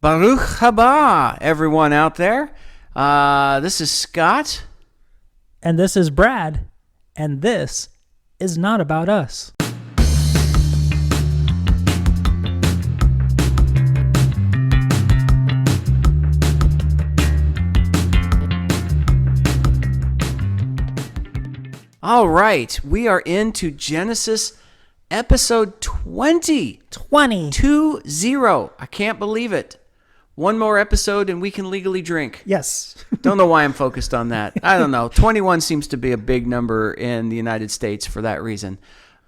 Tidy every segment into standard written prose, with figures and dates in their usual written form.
Baruch haba, everyone out there. This is Scott. And this is Brad. And this is not about us. All right, we are into Genesis episode 20. 20. 2-0. I can't believe it. One more episode and we can legally drink. Yes. Don't know why I'm focused on that. I don't know. 21 seems to be a big number in the United States for that reason.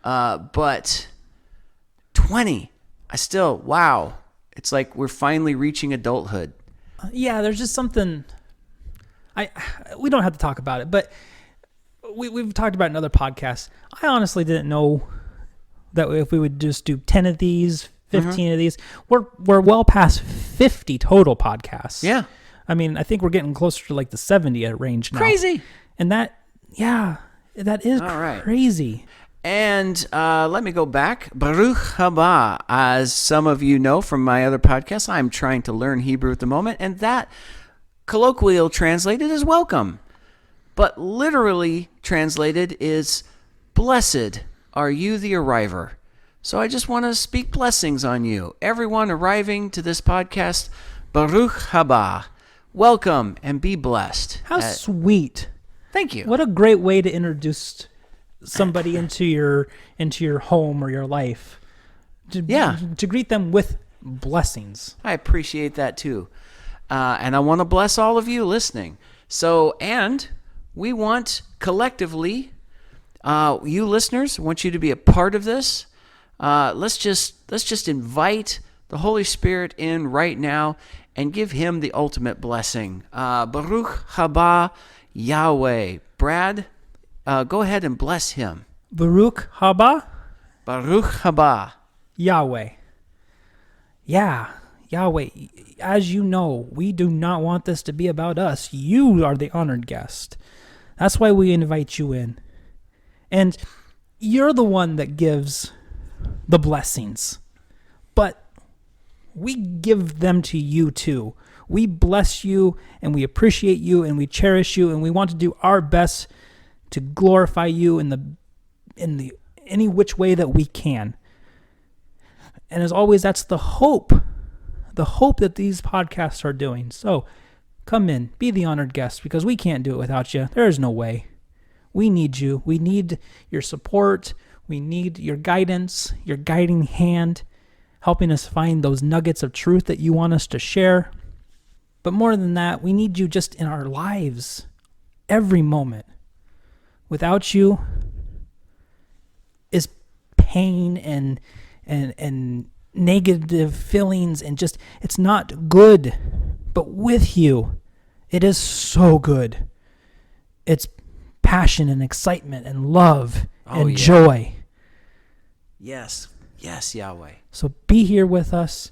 But 20, wow. It's like we're finally reaching adulthood. Yeah, there's just something. We don't have to talk about it, but we've talked about it in other podcasts. I honestly didn't know that if we would just do 10 of these, 15 of these, we're well past 50 total podcasts. Yeah. I mean, I think we're getting closer to like the 70 range now. Crazy. And that is all right. crazy. And let me go back. Baruch haba. As some of you know from my other podcasts, I'm trying to learn Hebrew at the moment, and that colloquial translated is welcome. But literally translated is blessed are you the arriver. So I just want to speak blessings on you. Everyone arriving to this podcast, Baruch haba. Welcome and be blessed. How sweet. Thank you. What a great way to introduce somebody into your home or your life. To greet them with blessings. I appreciate that too. And I want to bless all of you listening. So, and we want collectively, you listeners, want you to be a part of this. Let's just invite the Holy Spirit in right now and give him the ultimate blessing. Baruch haba Yahweh. Brad, go ahead and bless him. Baruch haba. Baruch haba Yahweh. Yeah, Yahweh. As you know, we do not want this to be about us. You are the honored guest. That's why we invite you in. And you're the one that gives the blessings. But we give them to you too. We bless you and we appreciate you and we cherish you and we want to do our best to glorify you in the any which way that we can. And as always, that's the hope that these podcasts are doing. So come in, be the honored guest, because we can't do it without you. There is no way. We need you. We need your support. We need your guidance, your guiding hand, helping us find those nuggets of truth that you want us to share. But more than that, we need you just in our lives, every moment. Without you is pain and negative feelings and just, it's not good. But with you, it is so good. It's passion and excitement and love and joy. Yes, Yahweh. So be here with us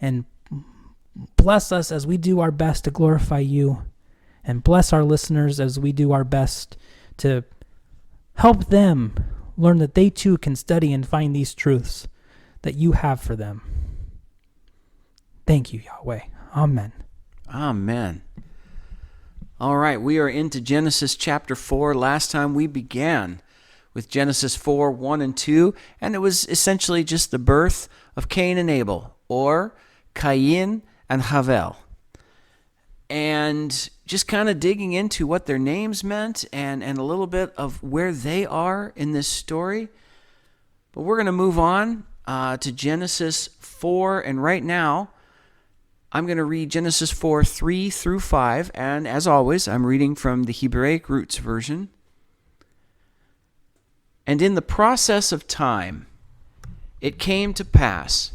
and bless us as we do our best to glorify you, and bless our listeners as we do our best to help them learn that they too can study and find these truths that you have for them. Thank you, Yahweh. Amen. Amen. All right, we are into Genesis chapter 4. Last time we began with Genesis 4, 1 and 2, and it was essentially just the birth of Cain and Able, or Cain and Havel. And just kind of digging into what their names meant and a little bit of where they are in this story. But we're going to move on to Genesis 4, and right now I'm going to read Genesis 4, 3 through 5, and as always, I'm reading from the Hebraic Roots version. And in the process of time, it came to pass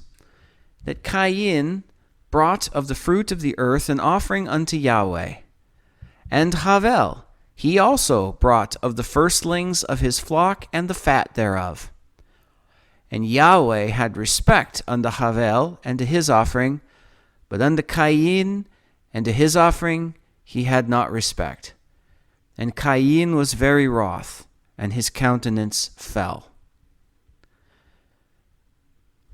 that Cain brought of the fruit of the earth an offering unto Yahweh. And Havel, he also brought of the firstlings of his flock and the fat thereof. And Yahweh had respect unto Havel and to his offering, but unto Cain and to his offering he had not respect. And Cain was very wroth, and his countenance fell.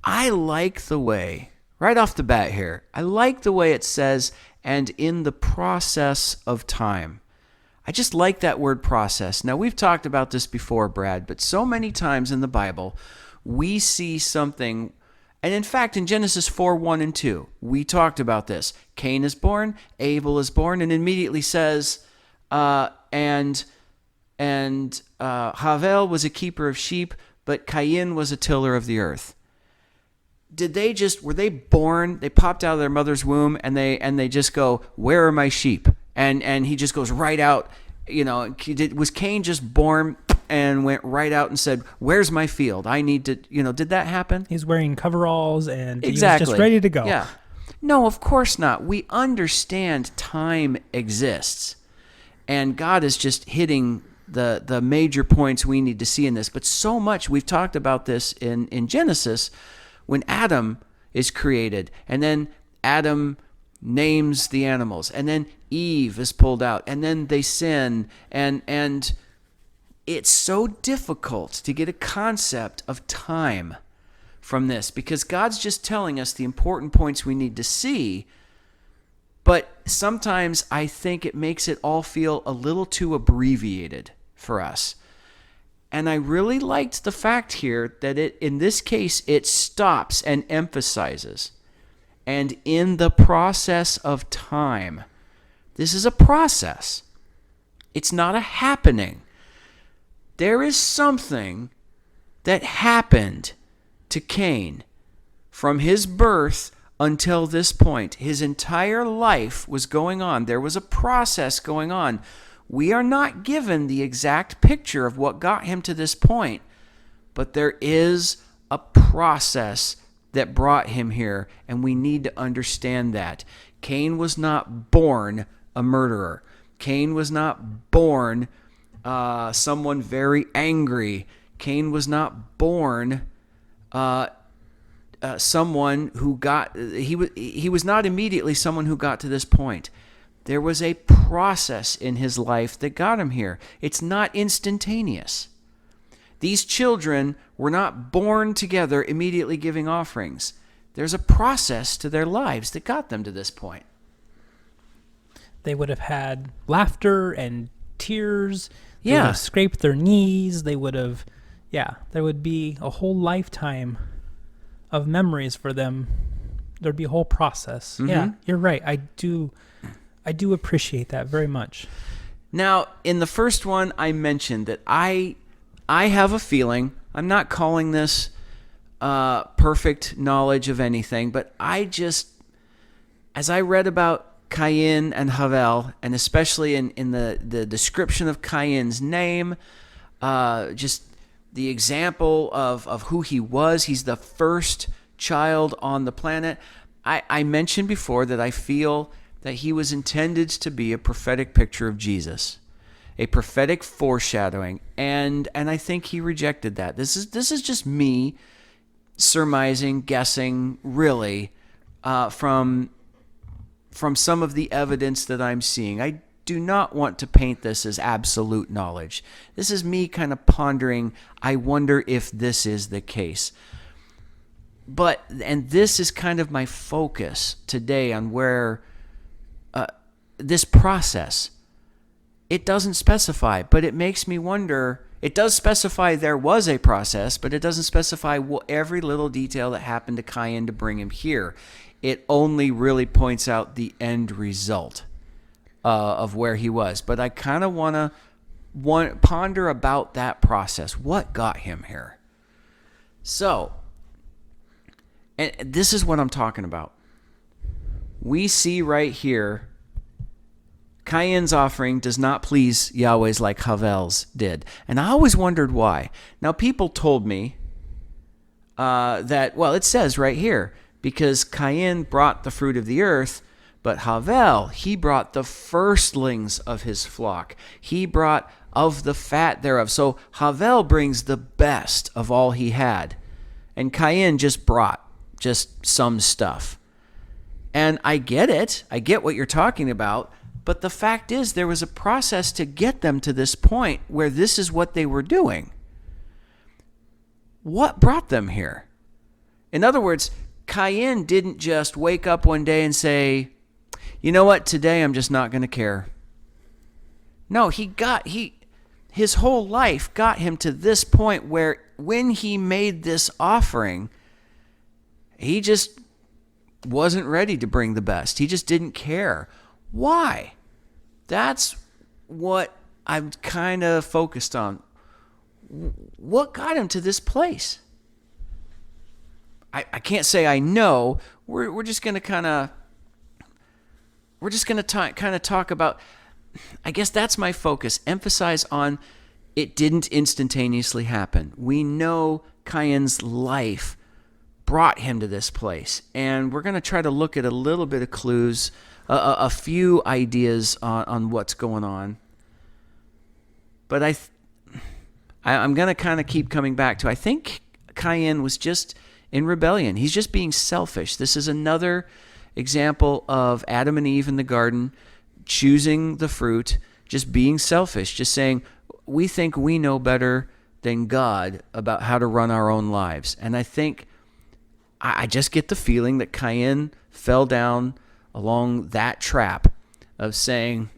I like the way right off the bat here, I like the way it says, and in the process of time. I just like that word process. Now, we've talked about this before, Brad, but so many times in the Bible, we see something, and in fact, in Genesis 4:1-2, we talked about this. Cain is born, Abel is born, and immediately says, and Havel was a keeper of sheep, but Cain was a tiller of the earth. Were they born, they popped out of their mother's womb, and they just go, where are my sheep? And he just goes right out. Was Cain just born and went right out and said, where's my field? I need to, did that happen? He's wearing coveralls and Exactly. He's just ready to go. Yeah. No, of course not. We understand time exists, and God is just hitting the major points we need to see in this. But so much, we've talked about this in Genesis, when Adam is created, and then Adam names the animals, and then Eve is pulled out, and then they sin, and it's so difficult to get a concept of time from this, because God's just telling us the important points we need to see, but sometimes I think it makes it all feel a little too abbreviated for us. And I really liked the fact here that in this case, it stops and emphasizes. And in the process of time, this is a process. It's not a happening. There is something that happened to Cain from his birth until this point. His entire life was going on. There was a process going on. We are not given the exact picture of what got him to this point, but there is a process that brought him here, and we need to understand that. Cain was not born a murderer. Cain was not born someone very angry. Cain was not born someone who got, he was not immediately someone who got to this point. There was a process in his life that got him here. It's not instantaneous. These children were not born together immediately giving offerings. There's a process to their lives that got them to this point. They would have had laughter and tears. They Yeah. would have scraped their knees. They would have, there would be a whole lifetime of memories for them. There'd be a whole process. Mm-hmm. Yeah, you're right. I do appreciate that very much. Now, in the first one, I mentioned that I have a feeling, I'm not calling this perfect knowledge of anything, but as I read about Cain and Havel, and especially in the description of Cain's name, just the example of who he was, he's the first child on the planet. I mentioned before that I feel that he was intended to be a prophetic picture of Jesus, a prophetic foreshadowing, and I think he rejected that. This is just me surmising, guessing, really, from some of the evidence that I'm seeing. I do not want to paint this as absolute knowledge. This is me kind of pondering, I wonder if this is the case. And this is kind of my focus today on where this process, it doesn't specify, but it makes me wonder. It does specify there was a process, but it doesn't specify every little detail that happened to Cain to bring him here. It only really points out the end result of where he was. But I kind of want to ponder about that process. What got him here? So, and this is what I'm talking about. We see right here, Cain's offering does not please Yahweh's like Havel's did. And I always wondered why. Now, people told me that, it says right here, because Cain brought the fruit of the earth, but Havel, he brought the firstlings of his flock. He brought of the fat thereof. So Havel brings the best of all he had. And Cain just brought just some stuff. And I get it. I get what you're talking about. But the fact is, there was a process to get them to this point where this is what they were doing. What brought them here? In other words, Cain didn't just wake up one day and say, you know what, today I'm just not going to care. No, his whole life got him to this point where when he made this offering, he just wasn't ready to bring the best. He just didn't care. Why? That's what I'm kind of focused on. What got him to this place? I can't say I know. We're just going to kind of talk about, I guess that's my focus. Emphasize on it didn't instantaneously happen. We know Cain's life brought him to this place. And we're going to try to look at a little bit of clues, a few ideas on what's going on. But I'm going to kind of keep coming back to, I think Cain was just in rebellion. He's just being selfish. This is another example of Adam and Eve in the garden choosing the fruit, just being selfish, just saying, we think we know better than God about how to run our own lives. And I think, I just get the feeling that Cain fell down along that trap of saying,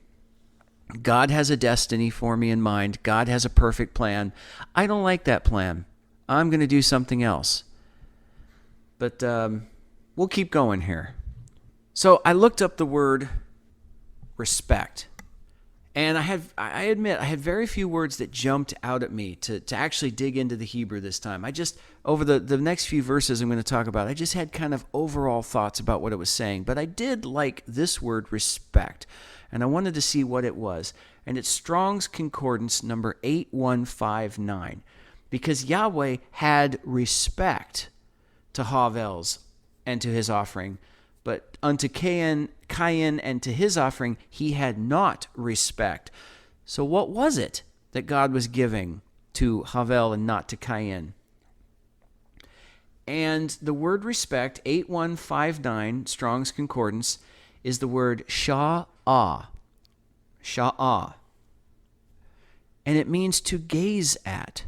God has a destiny for me in mind. God has a perfect plan. I don't like that plan. I'm going to do something else. But we'll keep going here. So I looked up the word respect. And I admit, I had very few words that jumped out at me to actually dig into the Hebrew this time. I just, over the next few verses I'm going to talk about, I just had kind of overall thoughts about what it was saying. But I did like this word respect. And I wanted to see what it was. And it's Strong's Concordance number 8159. Because Yahweh had respect to Havel's and to his offering, but unto Cain and to his offering he had not respect. So what was it that God was giving to Havel and not to Cain? And the word respect, 8159, Strong's Concordance, is the word sha'ah. Sha'ah. And it means to gaze at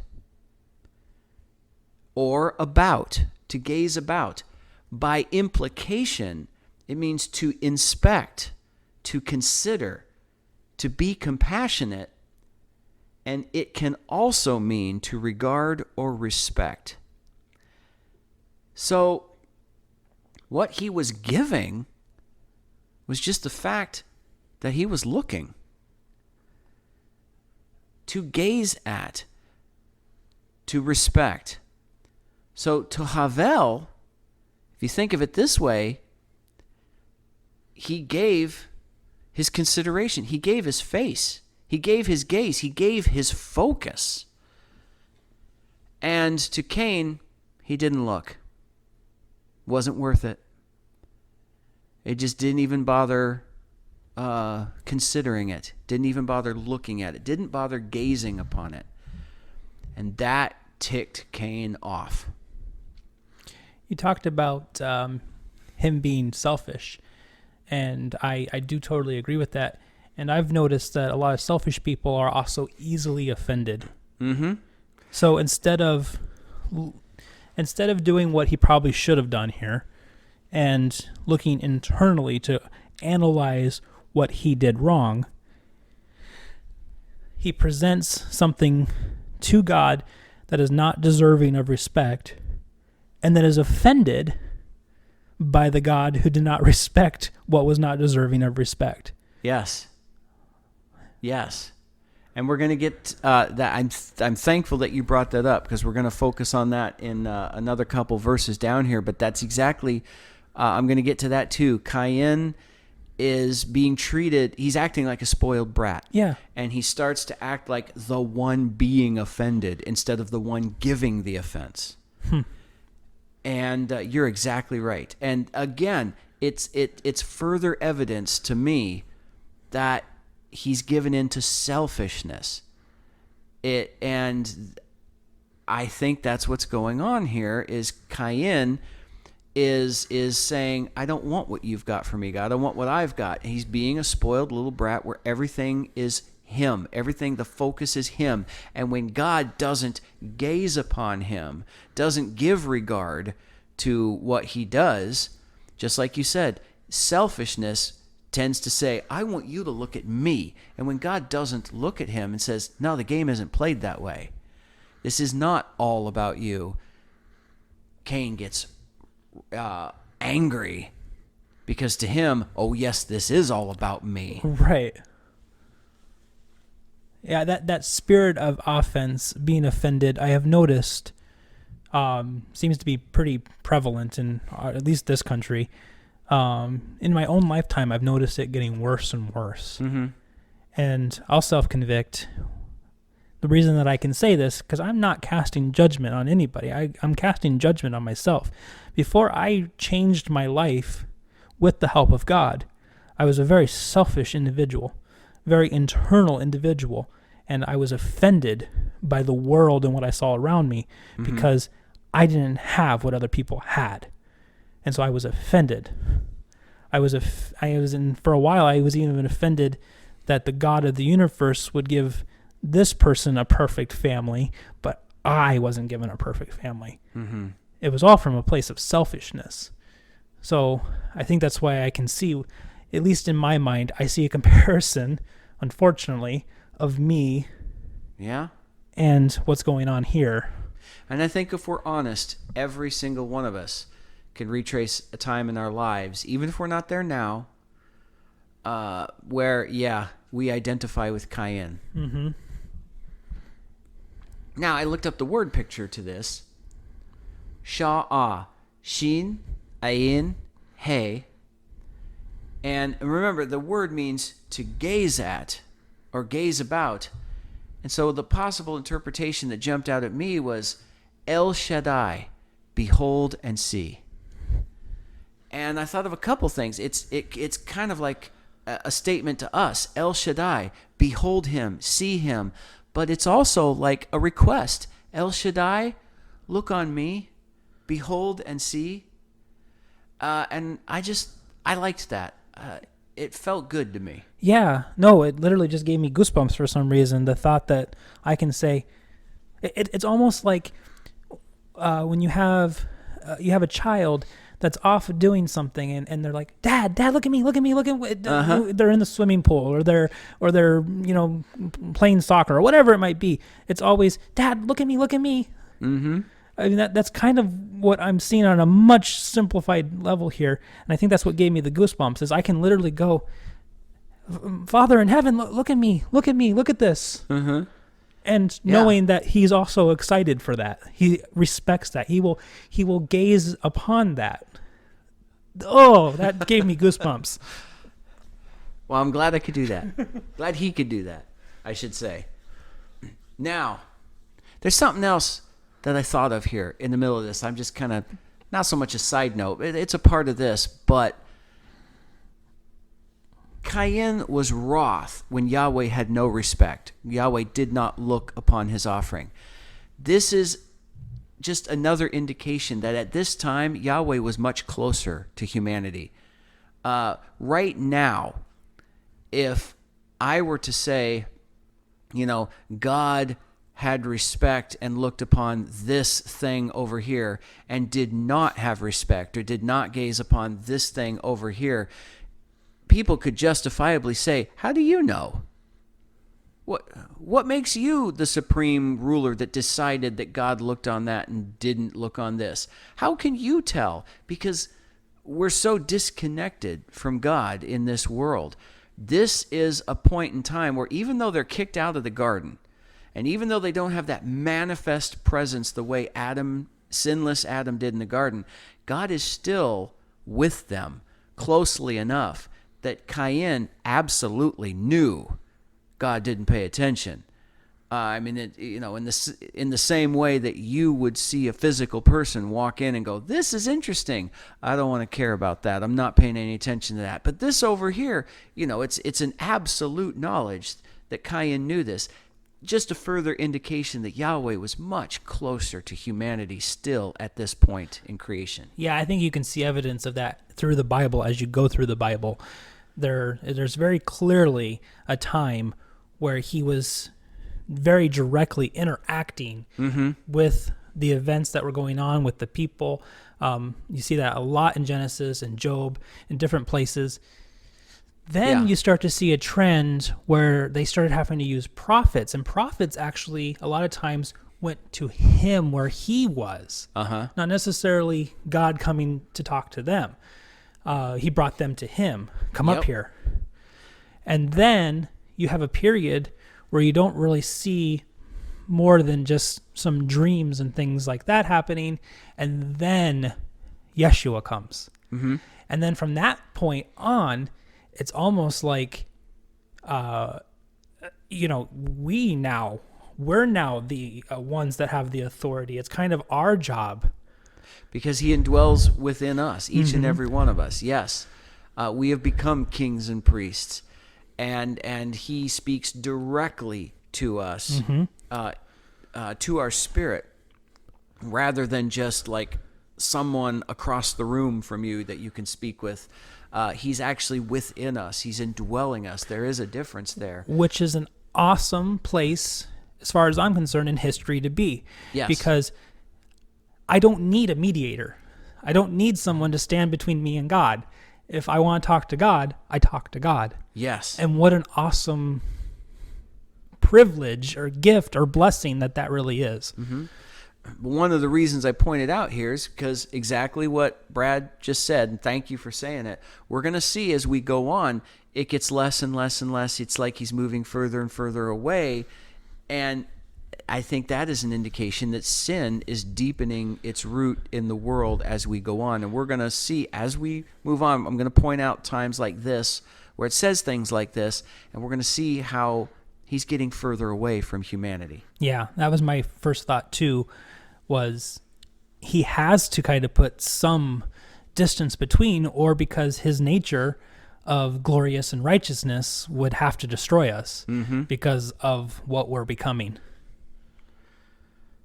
or about, to gaze about. By implication, it means to inspect, to consider, to be compassionate, and it can also mean to regard or respect. So, what he was giving was just the fact that he was looking. To gaze at, to respect. So, to Havel, if you think of it this way, he gave his consideration. He gave his face. He gave his gaze. He gave his focus. And to Cain, he didn't look. Wasn't worth it. It just didn't even bother considering it. Didn't even bother looking at it. Didn't bother gazing upon it. And that ticked Cain off. You talked about him being selfish, and I do totally agree with that. And I've noticed that a lot of selfish people are also easily offended. Mm-hmm. So instead of doing what he probably should have done here and looking internally to analyze what he did wrong, he presents something to God that is not deserving of respect, and then is offended by the God who did not respect what was not deserving of respect. Yes. Yes. And we're going to get that. I'm thankful that you brought that up, because we're going to focus on that in another couple verses down here. But that's exactly, I'm going to get to that too. Cain is being treated, he's acting like a spoiled brat. Yeah. And he starts to act like the one being offended instead of the one giving the offense. And you're exactly right. And again, it's further evidence to me that he's given into selfishness. And I think that's what's going on here. Is Cain is saying, I don't want what you've got for me, God. I want what I've got. He's being a spoiled little brat where everything is him. Everything, the focus is him. And when God doesn't gaze upon him, doesn't give regard to what he does, just like you said, selfishness tends to say, I want you to look at me. And when God doesn't look at him and says, no, the game isn't played that way. This is not all about you. Cain gets angry because to him, oh yes, this is all about me. Right. Yeah, that spirit of offense, being offended, I have noticed seems to be pretty prevalent in at least this country. In my own lifetime, I've noticed it getting worse and worse. Mm-hmm. And I'll self-convict. The reason that I can say this, because I'm not casting judgment on anybody. I'm casting judgment on myself. Before I changed my life with the help of God, I was a very selfish individual, very internal individual, and I was offended by the world and what I saw around me because I didn't have what other people had. And so I was offended. For a while, I was even offended that the God of the universe would give this person a perfect family, but I wasn't given a perfect family. Mm-hmm. It was all from a place of selfishness. So I think that's why I can see, at least in my mind, I see a comparison, unfortunately, of me and what's going on here. And I think if we're honest, every single one of us can retrace a time in our lives, even if we're not there now, where, we identify with Cain. Mm-hmm. Now, I looked up the word picture to this. Sha'ah. Shin, Ayin, He. And remember, the word means to gaze at or gaze about. And so the possible interpretation that jumped out at me was El Shaddai, behold and see. And I thought of a couple things. It's kind of like a statement to us. El Shaddai, behold him, see him. But it's also like a request. El Shaddai, look on me, behold and see. And I liked that. It felt good to me. Yeah, no, it literally just gave me goosebumps for some reason. The thought that I can say, it's almost like when you have a child that's off doing something and they're like, Dad, look at me. They're in the swimming pool or they're playing soccer or whatever it might be. It's always, Dad, look at me. Mm-hmm. I mean, that's kind of what I'm seeing on a much simplified level here. And I think that's what gave me the goosebumps is I can literally go, Father in heaven, look at me, look at this. Mm-hmm. And knowing that he's also excited for that. He respects that. He will gaze upon that. Oh, that gave me goosebumps. Well, I'm glad I could do that. Glad he could do that, I should say. Now, there's something else that I thought of here in the middle of this. I'm just kind of, not so much a side note. It's a part of this, but Cain was wroth when Yahweh had no respect. Yahweh did not look upon his offering. This is just another indication that at this time, Yahweh was much closer to humanity. Right now, if I were to say, God had respect and looked upon this thing over here and did not have respect or did not gaze upon this thing over here, people could justifiably say, how do you know? What makes you the supreme ruler that decided that God looked on that and didn't look on this? How can you tell? Because we're so disconnected from God in this world. This is a point in time where even though they're kicked out of the garden, and even though they don't have that manifest presence the way sinless Adam did in the garden, God is still with them closely enough that Cain absolutely knew God didn't pay attention. In the same way that you would see a physical person walk in and go, this is interesting. I don't want to care about that. I'm not paying any attention to that. But this over here, it's an absolute knowledge that Cain knew this. Just a further indication that Yahweh was much closer to humanity still at this point in creation. Yeah, I think you can see evidence of that through the Bible as you go through the Bible. There's very clearly a time where he was very directly interacting with the events that were going on with the people. You see that a lot in Genesis and Job, in different places. Then you start to see a trend where they started having to use prophets, and prophets actually a lot of times went to him where he was, not necessarily God coming to talk to them. He brought them to him. Come up here. And then you have a period where you don't really see more than just some dreams and things like that happening. And then Yeshua comes. And then from that point on, it's almost like, we're now the ones that have the authority. It's kind of our job. Because he indwells within us, each and every one of us. Yes, we have become kings and priests, and he speaks directly to us, to our spirit, rather than just like someone across the room from you that you can speak with. He's actually within us. He's indwelling us. There is a difference there. Which is an awesome place, as far as I'm concerned, in history to be. Yes. Because I don't need a mediator. I don't need someone to stand between me and God. If I want to talk to God, I talk to God. Yes. And what an awesome privilege or gift or blessing that really is. One of the reasons I pointed out here is because exactly what Brad just said, and thank you for saying it. We're going to see as we go on, it gets less and less and less. It's like he's moving further and further away. And I think that is an indication that sin is deepening its root in the world as we go on. And we're going to see as we move on, I'm going to point out times like this where it says things like this, and we're going to see how he's getting further away from humanity. Yeah, that was my first thought too, was he has to kind of put some distance between, or because his nature of glorious and righteousness would have to destroy us because of what we're becoming.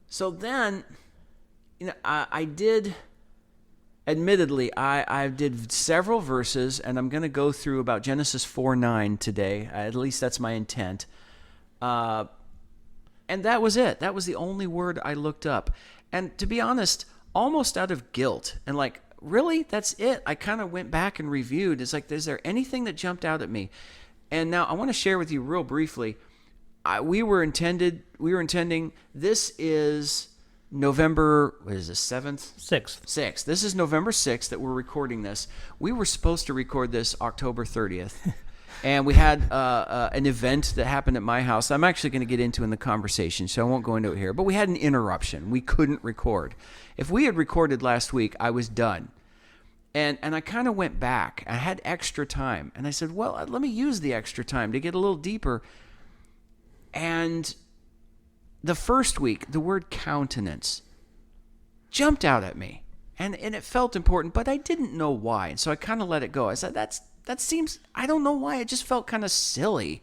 So then, I did, admittedly, I did several verses, and I'm going to go through about Genesis 4:9 today. At least that's my intent. And that was it. That was the only word I looked up. And to be honest, almost out of guilt. And like, really? That's it? I kind of went back and reviewed. It's like, is there anything that jumped out at me? And now I want to share with you real briefly. We were intending, this is November, 7th? 6th. This is November 6th that we're recording this. We were supposed to record this October 30th. And we had an event that happened at my house. I'm actually going to get into in the conversation, so I won't go into it here. But we had an interruption. We couldn't record. If we had recorded last week, I was done. And I kind of went back. I had extra time. And I said, well, let me use the extra time to get a little deeper. And the first week, the word countenance jumped out at me. And it felt important, but I didn't know why. And so I kind of let it go. I said, that seems, I don't know why, it just felt kind of silly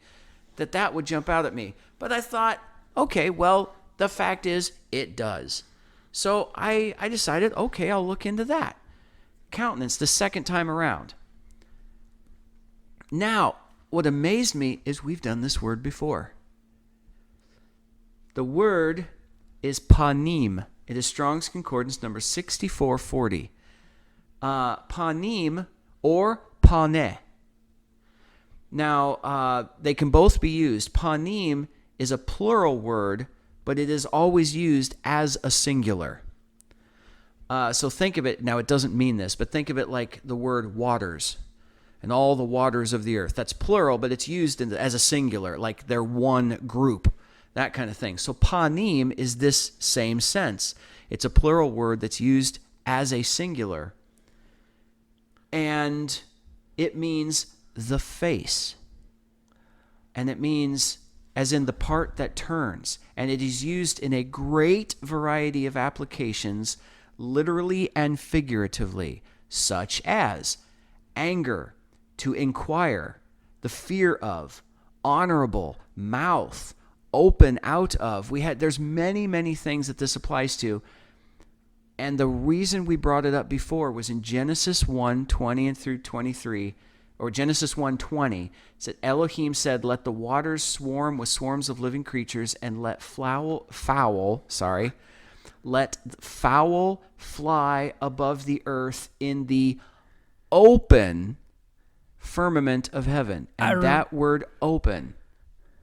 that would jump out at me. But I thought, okay, well, the fact is, it does. So I decided, okay, I'll look into that. Countenance, the second time around. Now, what amazed me is we've done this word before. The word is panim. It is Strong's Concordance number 6440. Panim or pane. Now, they can both be used. Panim is a plural word, but it is always used as a singular. So think of it, now it doesn't mean this, but think of it like the word waters and all the waters of the earth. That's plural, but it's used as a singular, like they're one group, that kind of thing. So panim is this same sense. It's a plural word that's used as a singular. And it means the face. And it means as in the part that turns. And it is used in a great variety of applications, literally and figuratively, such as anger, to inquire, the fear of, honorable, mouth, open out of. There's many things that this applies to. And the reason we brought it up before was in Genesis 1:20 and through 23, or Genesis 1:20, it said, Elohim said, let the waters swarm with swarms of living creatures, and let fowl let fowl fly above the earth in the open firmament of heaven. And that word open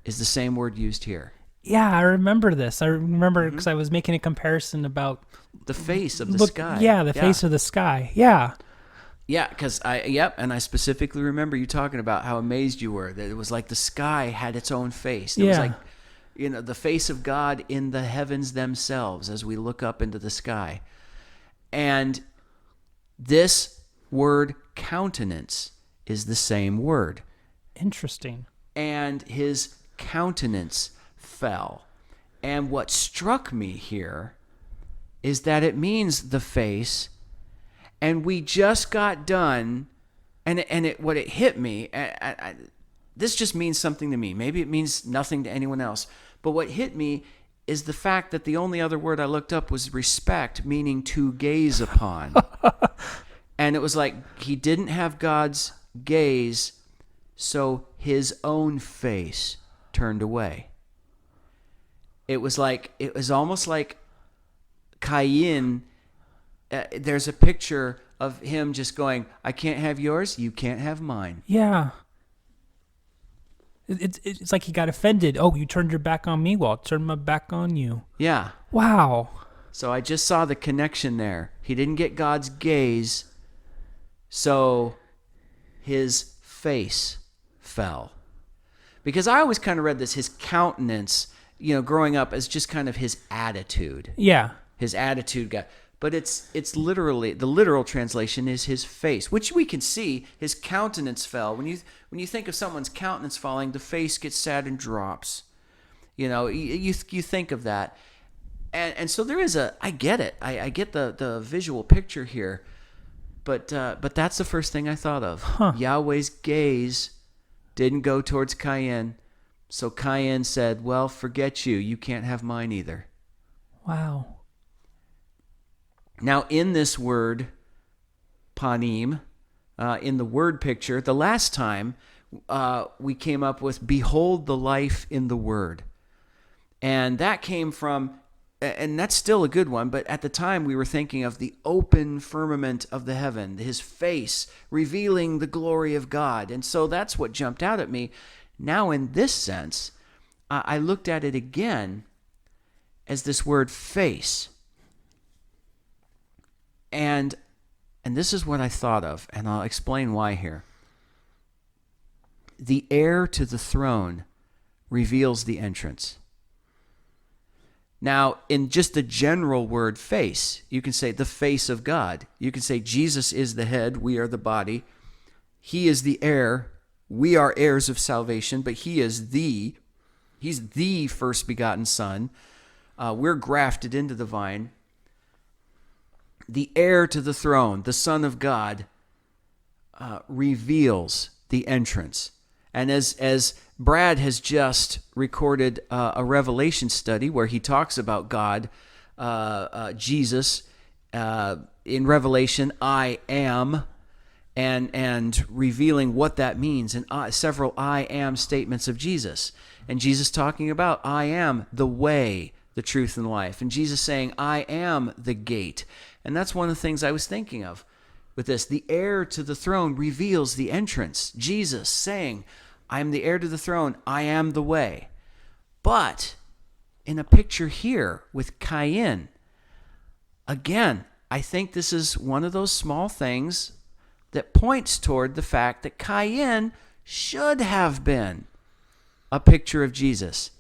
is the same word used here. Yeah, I remember this. I remember because I was making a comparison about the face of the sky. Yeah, the face of the sky. Yeah. Yeah, because and I specifically remember you talking about how amazed you were that it was like the sky had its own face. It was like, the face of God in the heavens themselves as we look up into the sky. And this word countenance is the same word. Interesting. And his countenance fell. And what struck me here is that it means the face. And we just got done, what it hit me, this just means something to me. Maybe it means nothing to anyone else. But what hit me is the fact that the only other word I looked up was respect, meaning to gaze upon. And it was like he didn't have God's gaze, so his own face turned away. It was almost like Cain. There's a picture of him just going, I can't have yours, you can't have mine. Yeah. It's like he got offended. Oh, you turned your back on me? Well, I'll turn my back on you. Yeah. Wow. So I just saw the connection there. He didn't get God's gaze, so his face fell. Because I always kind of read this, his countenance, growing up, as just kind of his attitude. Yeah. His attitude got... But it's literally, the literal translation is his face, which we can see. His countenance fell. When you think of someone's countenance falling, the face gets sad and drops. You think of that, and so there is I get it. I get the visual picture here, but that's the first thing I thought of. Yahweh's gaze didn't go towards Cain, so Cain said, "Well, forget you. You can't have mine either." Wow. Now, in this word, panim, in the word picture, the last time we came up with, behold the life in the word. And that came from, and that's still a good one, but at the time we were thinking of the open firmament of the heaven, his face revealing the glory of God. And so that's what jumped out at me. Now, in this sense, I looked at it again as this word face. And this is what I thought of, and I'll explain why here. The heir to the throne reveals the entrance. Now, in just the general word face, you can say the face of God. You can say Jesus is the head, we are the body. He is the heir, we are heirs of salvation, but he's the first begotten Son. We're grafted into the vine. The heir to the throne, the Son of God, reveals the entrance. And as Brad has just recorded a Revelation study where he talks about God, Jesus, in Revelation, I am, and revealing what that means, and several I am statements of Jesus. And Jesus talking about, I am the way, the truth, and life. And Jesus saying, I am the gate. And that's one of the things I was thinking of with this. The heir to the throne reveals the entrance. Jesus saying, I am the heir to the throne. I am the way. But in a picture here with Cain, again, I think this is one of those small things that points toward the fact that Cain should have been a picture of Jesus.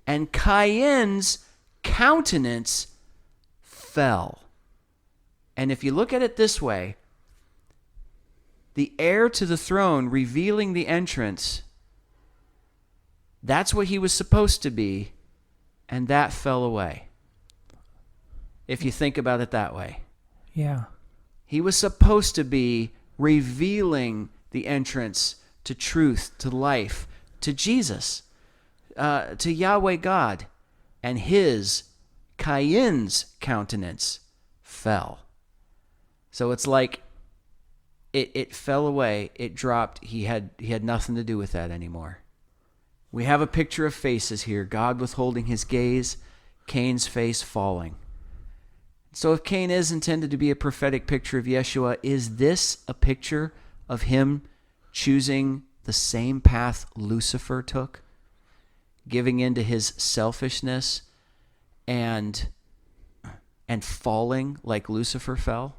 And Cain's countenance fell. And if you look at it this way, the heir to the throne revealing the entrance, that's what he was supposed to be, and that fell away. If you think about it that way. Yeah. He was supposed to be revealing the entrance to truth, to life, to Jesus, to Yahweh God, and Cain's countenance fell. So it's like it fell away, it dropped. He had nothing to do with that anymore. We have a picture of faces here. God withholding his gaze, Cain's face falling. So if Cain is intended to be a prophetic picture of Yeshua, is this a picture of him choosing the same path Lucifer took, giving in to his selfishness and falling like Lucifer fell?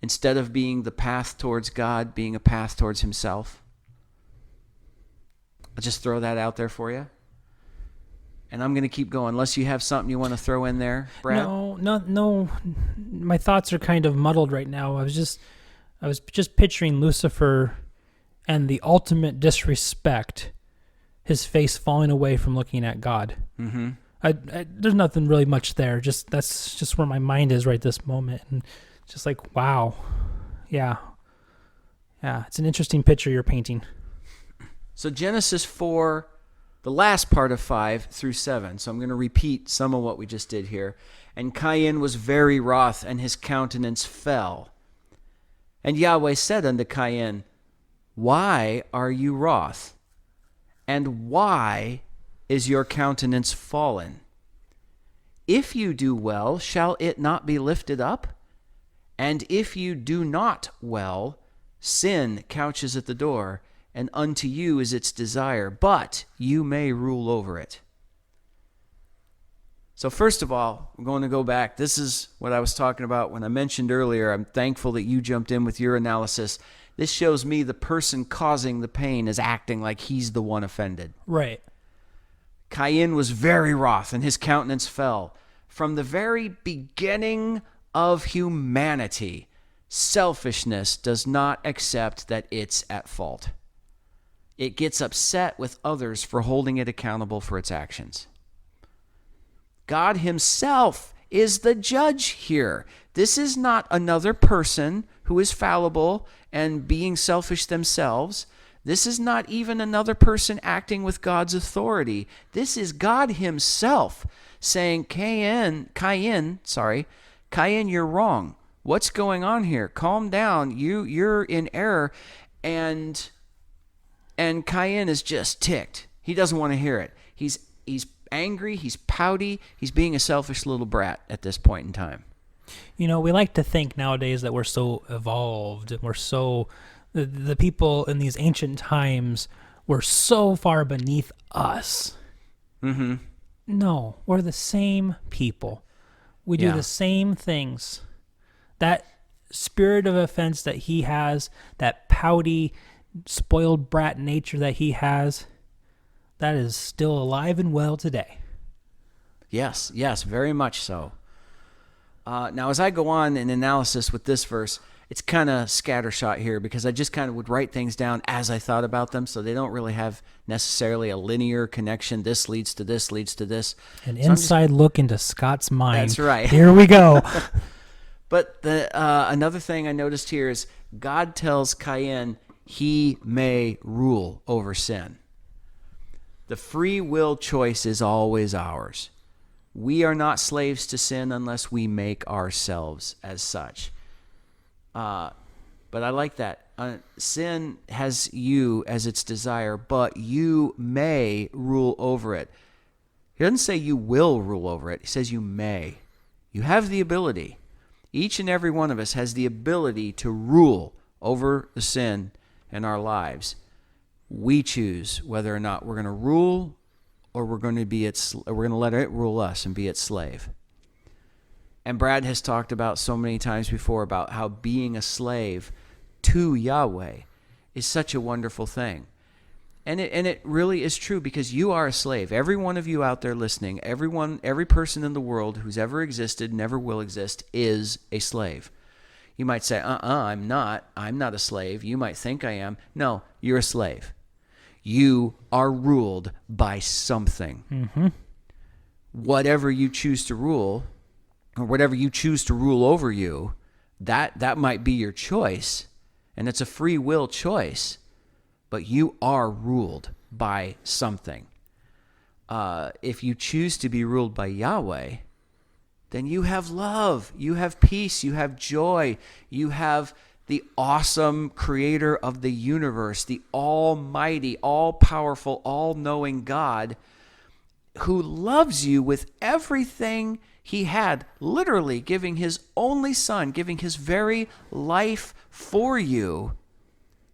Instead of being the path towards God, being a path towards himself. I'll just throw that out there for you. And I'm going to keep going, unless you have something you want to throw in there, Brad. No. My thoughts are kind of muddled right now. I was just picturing Lucifer and the ultimate disrespect, his face falling away from looking at God. Mm-hmm. There's nothing really much there. That's just where my mind is right this moment, and just like, wow, yeah. It's an interesting picture you're painting. So Genesis 4. The last part of 5 through 7. So I'm going to repeat some of what we just did here. And Cain was very wroth, and his countenance fell. And Yahweh said unto Cain, Why are you wroth? And why is your countenance fallen? If you do well, shall it not be lifted up? And if you do not well, sin couches at the door, and unto you is its desire, but you may rule over it. So first of all, I'm going to go back. This is what I was talking about when I mentioned earlier. I'm thankful that you jumped in with your analysis. This shows me the person causing the pain is acting like he's the one offended. Right. Cain was very wroth, and his countenance fell. From the very beginning of humanity, selfishness does not accept that it's at fault. It gets upset with others for holding it accountable for its actions. God himself is the judge here. This is not another person who is fallible and being selfish themselves. This is not even another person acting with God's authority. This is God himself saying, Cain, you're wrong. What's going on here? Calm down. You're in error. And Cain is just ticked. He doesn't want to hear it. He's angry. He's pouty. He's being a selfish little brat at this point in time. We like to think nowadays that we're so evolved and we're so... The people in these ancient times were so far beneath us. Mm-hmm. No, we're the same people. We do the same things. That spirit of offense that he has, that pouty, spoiled brat nature that he has, that is still alive and well today. Yes, very much so. Now, as I go on in analysis with this verse, it's kind of scattershot here because I just kind of would write things down as I thought about them, so they don't really have necessarily a linear connection. This leads to this, leads to this. An inside look into Scott's mind. That's right. Here we go. But another thing I noticed here is God tells Cain he may rule over sin. The free will choice is always ours. We are not slaves to sin unless we make ourselves as such. But I like that. Sin has you as its desire, but you may rule over it. He doesn't say you will rule over it. He says you may. You have the ability. Each and every one of us has the ability to rule over the sin in our lives. We choose whether or not we're going to rule or we're going to let it rule us and be its slave. And Brad has talked about so many times before about how being a slave to Yahweh is such a wonderful thing. And it really is true because you are a slave. Every one of you out there listening, every person in the world who's ever existed, never will exist, is a slave. You might say, I'm not a slave. You might think I am. No, you're a slave. You are ruled by something. Mm-hmm. Whatever you choose to rule, or whatever you choose to rule over you, that might be your choice, and it's a free will choice, but you are ruled by something. If you choose to be ruled by Yahweh, then you have love, you have peace, you have joy, you have the awesome creator of the universe, the almighty, all-powerful, all-knowing God who loves you with everything he had literally giving his only son, giving his very life for you.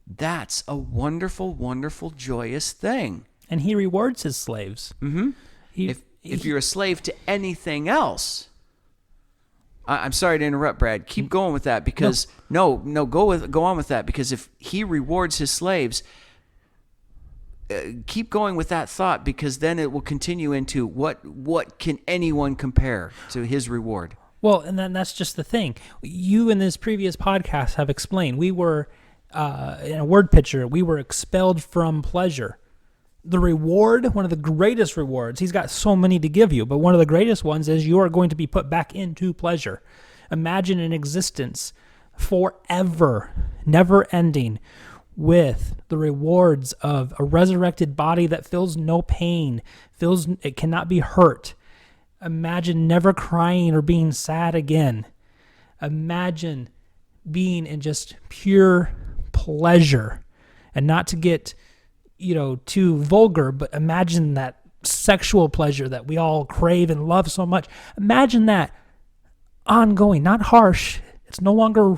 That's a wonderful, wonderful, joyous thing. And he rewards his slaves. Mm-hmm. If you're a slave to anything else, I'm sorry to interrupt, Brad. Keep going with that because go on with that, because if he rewards his slaves, keep going with that thought, because then it will continue into what can anyone compare to his reward? Well, and then that's just the thing. You in this previous podcast have explained we were in a word picture. We were expelled from pleasure. The reward, one of the greatest rewards, he's got so many to give you, but one of the greatest ones is you are going to be put back into pleasure. Imagine an existence forever, never ending, with the rewards of a resurrected body that feels no pain, it cannot be hurt. Imagine never crying or being sad again. Imagine being in just pure pleasure, and not to get too vulgar, but imagine that sexual pleasure that we all crave and love so much. Imagine that ongoing, not harsh. It's no longer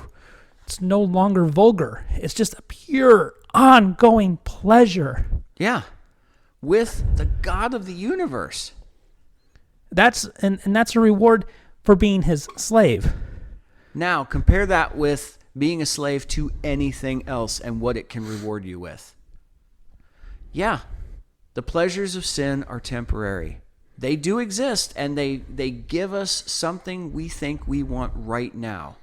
vulgar. It's just a pure ongoing pleasure. Yeah. With the God of the universe. That's a reward for being his slave. Now, compare that with being a slave to anything else and what it can reward you with. Yeah, the pleasures of sin are temporary. They do exist, and they give us something we think we want right now.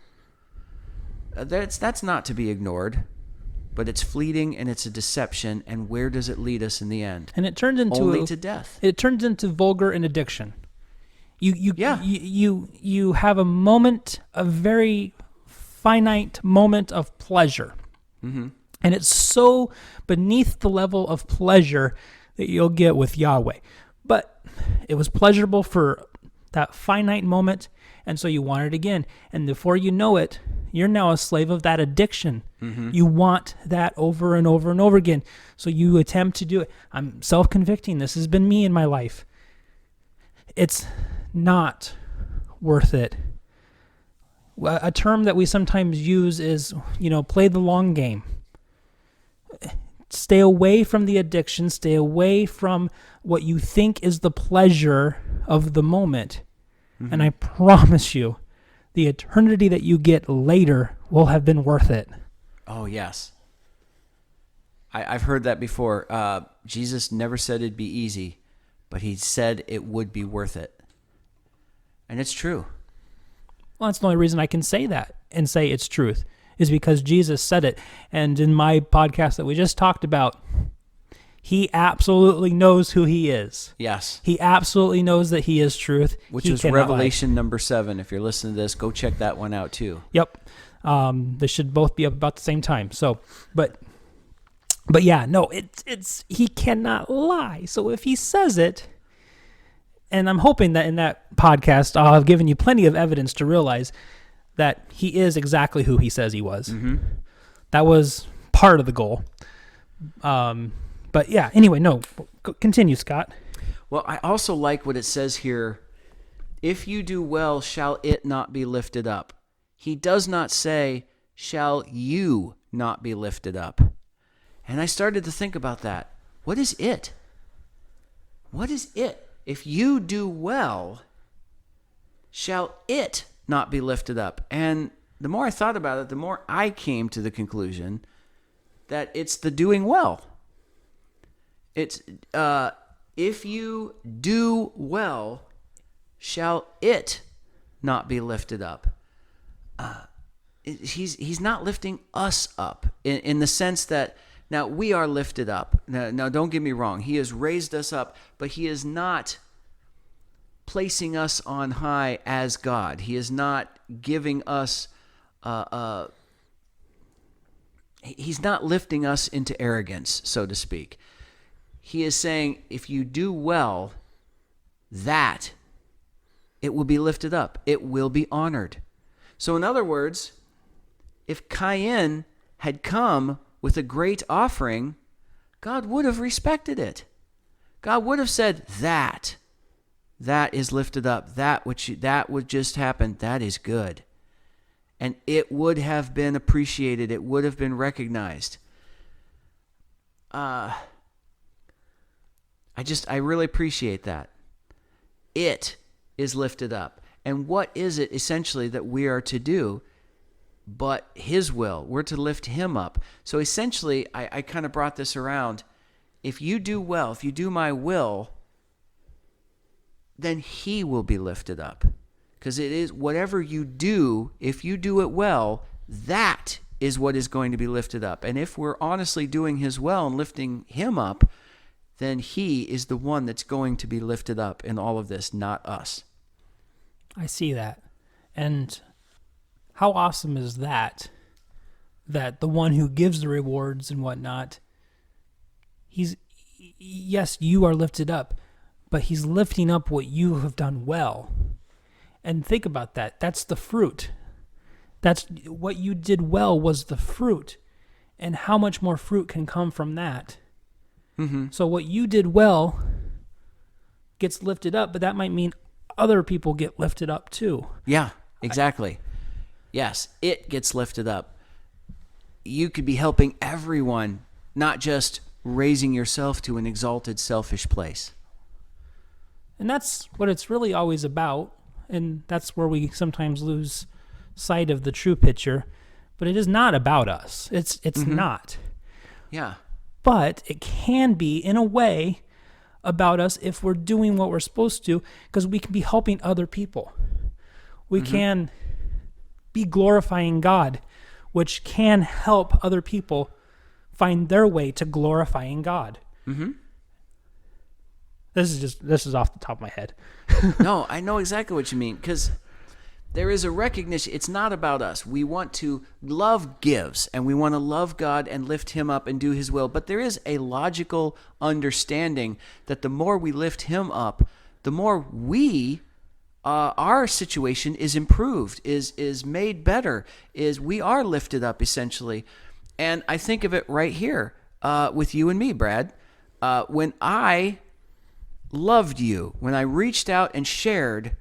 That's not to be ignored, but it's fleeting and it's a deception. And where does it lead us in the end? And it turns into only to death. It turns into vulgar and addiction. You have a moment, a very finite moment of pleasure. Mm-hmm. And it's so beneath the level of pleasure that you'll get with Yahweh. But it was pleasurable for that finite moment, and so you want it again. And before you know it, you're now a slave of that addiction. Mm-hmm. You want that over and over and over again. So you attempt to do it. I'm self-convicting. This has been me in my life. It's not worth it. A term that we sometimes use is, play the long game. Stay away from the addiction. Stay away from what you think is the pleasure of the moment. Mm-hmm. And I promise you, the eternity that you get later will have been worth it. Oh, yes. I've heard that before. Jesus never said it'd be easy, but he said it would be worth it. And it's true. Well, that's the only reason I can say that and say it's truth, is because Jesus said it. And in my podcast that we just talked about, he absolutely knows who he is. Yes. He absolutely knows that he is truth. Which is Revelation number 7. If you're listening to this, go check that one out too. Yep. They should both be up about the same time. So, but yeah, no, it's he cannot lie. So if he says it, and I'm hoping that in that podcast, I'll have given you plenty of evidence to realize that he is exactly who he says he was. Mm-hmm. That was part of the goal. But yeah, anyway, no, continue, Scott. Well, I also like what it says here. If you do well, shall it not be lifted up? He does not say, shall you not be lifted up? And I started to think about that. What is it? What is it? If you do well, shall it not be lifted up? And the more I thought about it, the more I came to the conclusion that it's the doing well. It's if you do well, shall it not be lifted up? He's not lifting us up in the sense that now we are lifted up. Now don't get me wrong. He has raised us up, but he is not placing us on high as God. He is not giving us he's not lifting us into arrogance, so to speak. He is saying, if you do well, that it will be lifted up. It will be honored. So in other words, if Cain had come with a great offering, God would have respected it. God would have said, that that is lifted up. That would just happen. That is good. And it would have been appreciated. It would have been recognized. I really appreciate that. It is lifted up. And what is it essentially that we are to do but his will? We're to lift him up. So essentially, I kind of brought this around. If you do well, if you do my will, then he will be lifted up. Because it is whatever you do, if you do it well, that is what is going to be lifted up. And if we're honestly doing his will and lifting him up, then he is the one that's going to be lifted up in all of this, not us. I see that. And how awesome is that the one who gives the rewards and whatnot, yes, you are lifted up, but he's lifting up what you have done well. And think about that. That's the fruit. That's what you did well was the fruit. And how much more fruit can come from that? Mm-hmm. So what you did well gets lifted up, but that might mean other people get lifted up too. Yeah, exactly. Yes, it gets lifted up. You could be helping everyone, not just raising yourself to an exalted, selfish place. And that's what it's really always about. And that's where we sometimes lose sight of the true picture. But it is not about us. It's not. Yeah. But it can be, in a way, about us if we're doing what we're supposed to, because we can be helping other people. We can be glorifying God, which can help other people find their way to glorifying God. Mm-hmm. This is off the top of my head. No, I know exactly what you mean, because there is a recognition. It's not about us. We want to love gives, and we want to love God and lift him up and do his will. But there is a logical understanding that the more we lift him up, the more our situation is improved, is made better, is we are lifted up essentially. And I think of it right here with you and me, Brad. When I loved you, when I reached out and shared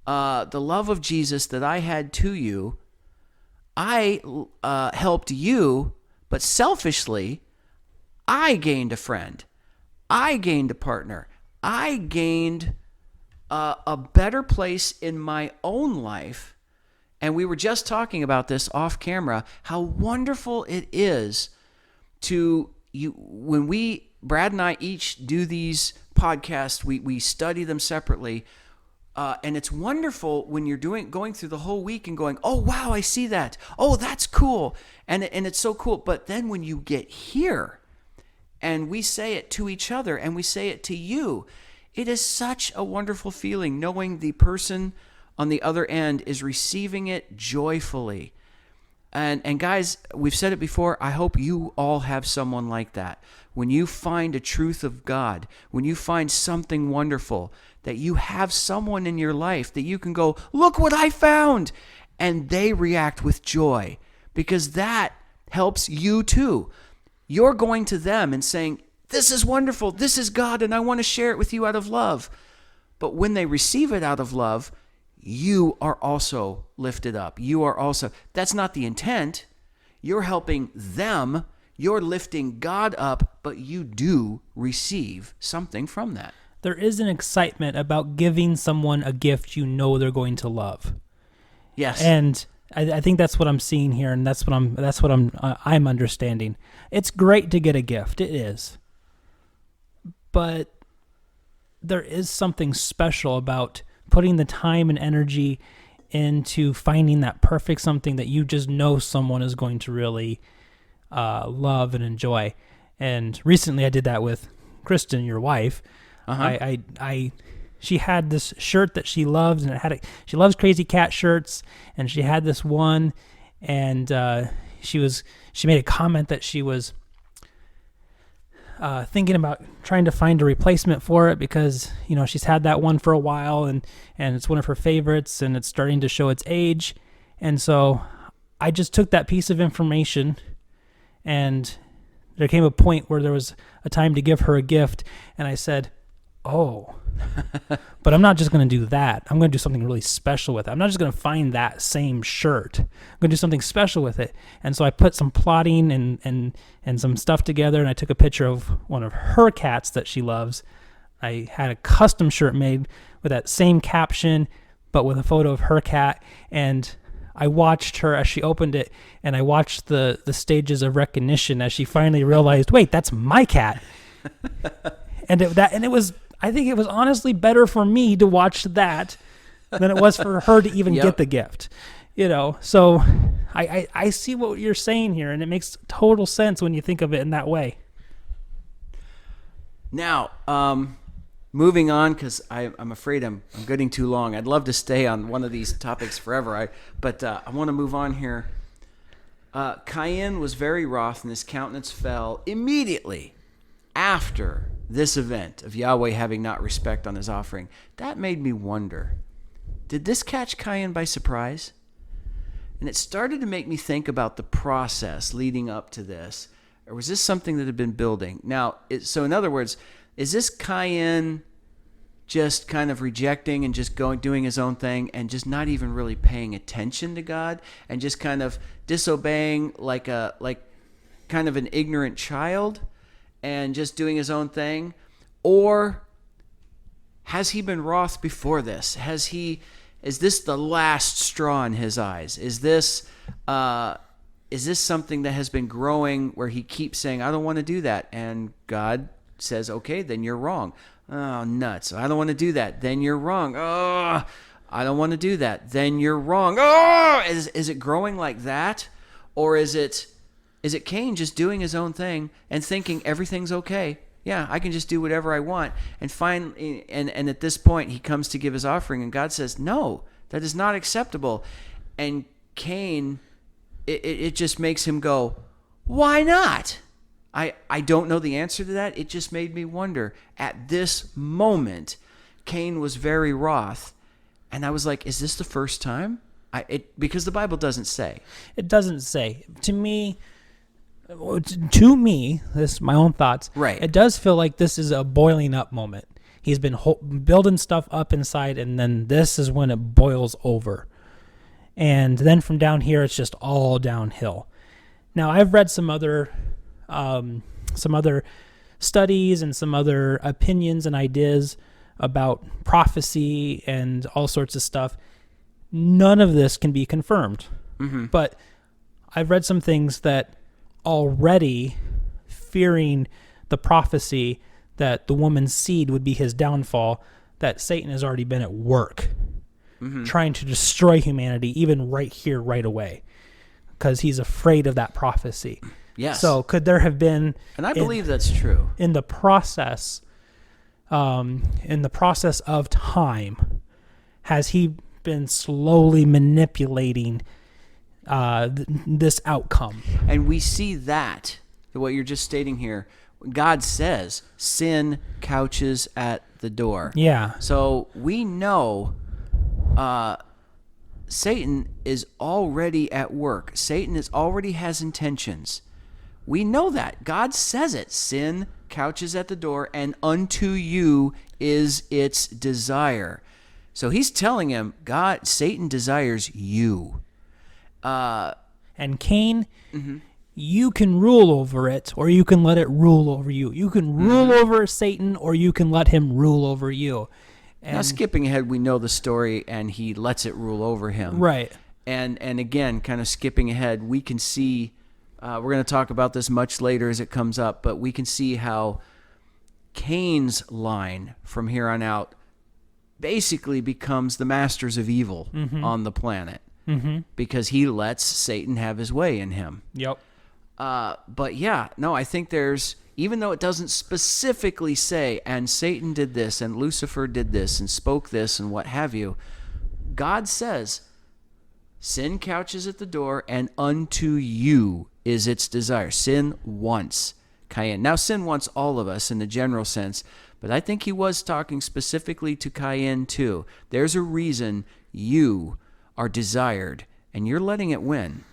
the love of Jesus that I had to you, I helped you, but selfishly, I gained a friend. I gained a partner. I gained a better place in my own life. And we were just talking about this off camera, how wonderful it is when Brad and I each do these podcasts, we study them separately. And it's wonderful when you're going through the whole week and going, oh, wow, I see that. Oh, that's cool. And it's so cool. But then when you get here and we say it to each other and we say it to you, it is such a wonderful feeling knowing the person on the other end is receiving it joyfully. And guys, we've said it before, I hope you all have someone like that. When you find a truth of God, when you find something wonderful, that you have someone in your life that you can go, look what I found, and they react with joy, because that helps you too. You're going to them and saying, this is wonderful, this is God, and I want to share it with you out of love. But when they receive it out of love, you are also lifted up. That's not the intent. You're helping them. You're lifting God up, but you do receive something from that. There is an excitement about giving someone a gift you know they're going to love. Yes. And I think that's what I'm seeing here, and that's what I'm understanding. It's great to get a gift. It is. But there is something special about putting the time and energy into finding that perfect something that you just know someone is going to really love and enjoy. And recently I did that with Kristen, your wife. She had this shirt that she loved, and she loves Crazy Cat shirts, and she had this one, and she made a comment that she was thinking about trying to find a replacement for it because, she's had that one for a while and it's one of her favorites and it's starting to show its age. And so I just took that piece of information, and there came a point where there was a time to give her a gift, and I said, oh, But I'm not just going to do that. I'm going to do something really special with it. I'm not just going to find that same shirt. I'm going to do something special with it. And so I put some plotting and some stuff together, and I took a picture of one of her cats that she loves. I had a custom shirt made with that same caption, but with a photo of her cat. And I watched her as she opened it, and I watched the stages of recognition as she finally realized, wait, that's my cat. It was, I think it was honestly better for me to watch that than it was for her to even get the gift. So I see what you're saying here, and it makes total sense when you think of it in that way. Now, moving on, because I'm afraid I'm getting too long. I'd love to stay on one of these topics forever, but I want to move on here. Cain was very wroth, and his countenance fell immediately after this event of Yahweh having not respect on his offering. That made me wonder, did this catch Cain by surprise? And it started to make me think about the process leading up to this. Or was this something that had been building? Now, so in other words, is this Cain just kind of rejecting and just doing his own thing and just not even really paying attention to God and just kind of disobeying like kind of an ignorant child and just doing his own thing? Or has he been wroth before this? Is this the last straw in his eyes? Is this something that has been growing where he keeps saying, I don't want to do that, and God says, okay, then you're wrong. Oh, nuts. I don't want to do that. Then you're wrong. Oh, I don't want to do that. Then you're wrong. Oh, is it growing like that? Or is it Cain just doing his own thing and thinking everything's okay? Yeah, I can just do whatever I want. And at this point, he comes to give his offering, and God says, no, that is not acceptable. And Cain, it just makes him go, why not? I don't know the answer to that. It just made me wonder. At this moment, Cain was very wroth. And I was like, is this the first time? Because the Bible doesn't say. It doesn't say. To me, this is my own thoughts. Right. It does feel like this is a boiling up moment. He's been building stuff up inside, and then this is when it boils over. And then from down here, it's just all downhill. Now, I've read some other studies and some other opinions and ideas about prophecy and all sorts of stuff. None of this can be confirmed. Mm-hmm. But I've read some things that already fearing the prophecy that the woman's seed would be his downfall, that Satan has already been at work trying to destroy humanity, even right here, right away, because he's afraid of that prophecy. Yes. So could there have been, and I believe that's true, in the process of time, has he been slowly manipulating this outcome? And we see that, what you're just stating here, God says sin couches at the door. Yeah. So we know Satan is already at work. Satan already has intentions. We know that. God says it. Sin couches at the door, and unto you is its desire. So he's telling him, Satan desires you. And Cain, you can rule over it, or you can let it rule over you. You can rule over Satan, or you can let him rule over you. And now, skipping ahead, we know the story, and he lets it rule over him. Right. And again, kind of skipping ahead, we can see, we're going to talk about this much later as it comes up, but we can see how Cain's line from here on out basically becomes the masters of evil on the planet. Because he lets Satan have his way in him. Yep. But yeah, no, I think there's, even though it doesn't specifically say, and Satan did this, and Lucifer did this, and spoke this, and what have you, God says, sin couches at the door, and unto you is its desire. Sin wants Cain. Now, sin wants all of us in the general sense, but I think he was talking specifically to Cain too. There's a reason you are desired, and you're letting it win.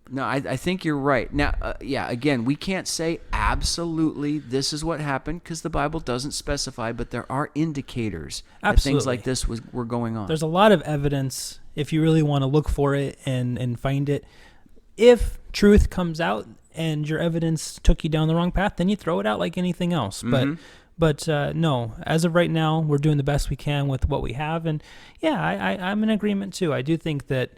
No, I think you're right. Now, again, we can't say absolutely this is what happened because the Bible doesn't specify, but there are indicators that things like this were going on. There's a lot of evidence if you really want to look for it and find it. If truth comes out and your evidence took you down the wrong path, then you throw it out like anything else. Mm-hmm. But no, as of right now, we're doing the best we can with what we have. And yeah, I'm in agreement too. I do think that,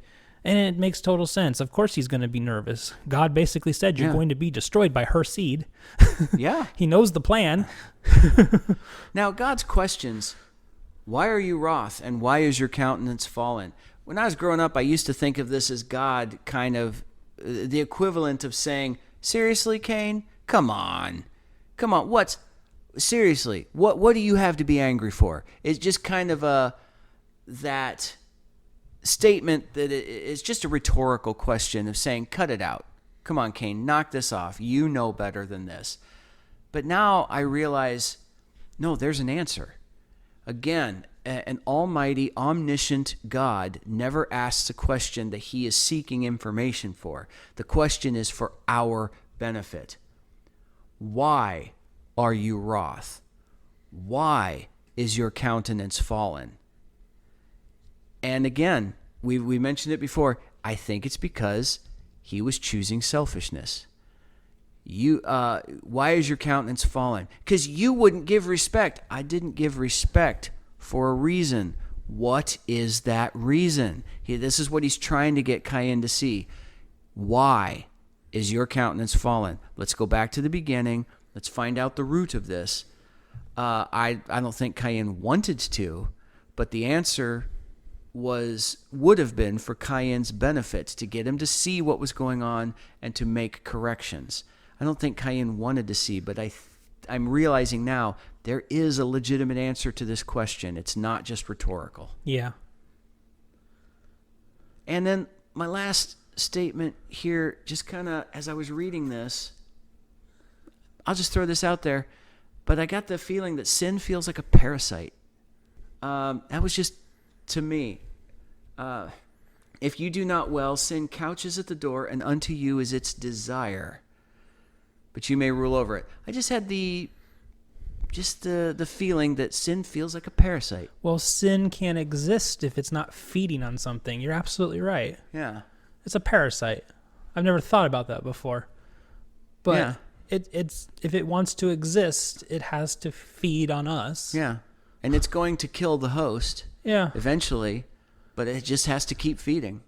and it makes total sense. Of course he's going to be nervous. God basically said you're going to be destroyed by her seed. Yeah. He knows the plan. Now, God's questions, why are you wroth and why is your countenance fallen? When I was growing up, I used to think of this as God kind of the equivalent of saying, seriously, Cain? Come on. Seriously, what do you have to be angry for? It's just kind of that statement that it's just a rhetorical question of saying, cut it out. Come on, Cain, knock this off. You know better than this. But now I realize, no, there's an answer. Again, an almighty, omniscient God never asks a question that he is seeking information for. The question is for our benefit. Why are you wroth? Why is your countenance fallen? And again, we mentioned it before. I think it's because he was choosing selfishness. Why is your countenance fallen? Because you wouldn't give respect. I didn't give respect for a reason. What is that reason? This is what he's trying to get Cain to see. Why is your countenance fallen? Let's go back to the beginning. Let's find out the root of this. I don't think Cain wanted to, but the answer would have been for Cain's benefit, to get him to see what was going on and to make corrections. I don't think Cain wanted to see, but I'm realizing now there is a legitimate answer to this question. It's not just rhetorical. Yeah. And then my last statement here, just kind of as I was reading this, I'll just throw this out there, but I got the feeling that sin feels like a parasite. That was just, to me, if you do not well, sin couches at the door, and unto you is its desire, but you may rule over it. I just had the feeling that sin feels like a parasite. Well, sin can't exist if it's not feeding on something. You're absolutely right. Yeah. It's a parasite. I've never thought about that before. But yeah. It's if it wants to exist, it has to feed on us. Yeah. And it's going to kill the host. Yeah. Eventually, but it just has to keep feeding.